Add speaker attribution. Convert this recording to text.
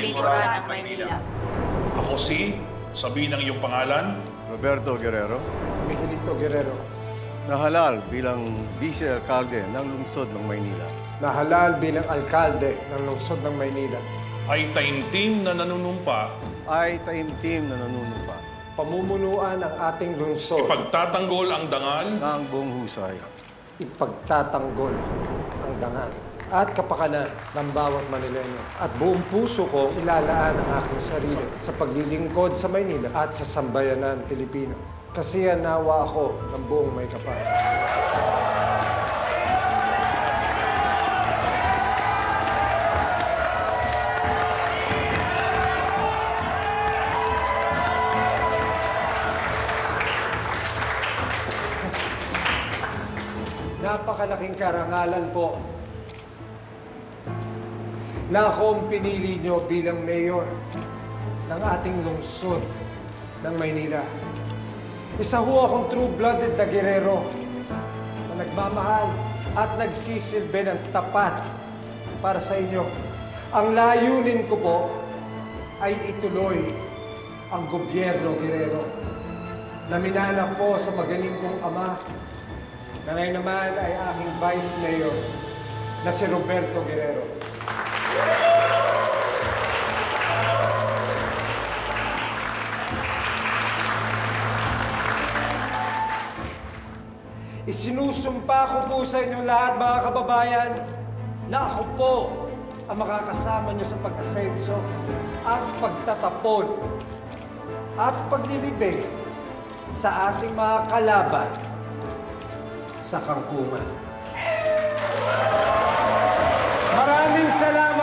Speaker 1: lingkuran ng Maynila.
Speaker 2: Ako sabihin ang iyong pangalan.
Speaker 3: Roberto Guerrero.
Speaker 4: Miguelito Guerrero.
Speaker 3: Nahalal bilang vice-alkalde ng lungsod ng Maynila.
Speaker 4: Nahalal bilang alkalde ng lungsod ng Maynila.
Speaker 2: Ay taimtim na nanunumpa.
Speaker 3: Ay taimtim na nanunumpa.
Speaker 4: Pamumunuan ang ating lungsod.
Speaker 2: Ipagtatanggol ang dangal.
Speaker 3: Ng buong husay.
Speaker 4: Ipagtatanggol ang dangal at kapakanan ng bawat Manileño. At buong puso ko ilalaan ang aking sarili sa paglilingkod sa Maynila at sa sambayanan Pilipino. Kasihan nawa ako ng buong may kapal. Napakalaking karangalan po na ako ang pinili nyo bilang mayor ng ating lungsod ng Maynila. Isa ho akong true-blooded na Guerrero na nagmamahal at nagsisilbi ng tapat para sa inyo. Ang layunin ko po ay ituloy ang gobyerno Guerrero na minana po sa magaling kong ama na ngayon naman ay aking Vice Mayor na si Roberto Guerrero. Isinusumpa ko po sa inyo lahat, mga kababayan, na ako po ang makakasama nyo sa pag-asenso at pagtatapon at paglilibing sa ating mga kalaban sa kangkungan. Maraming salamat!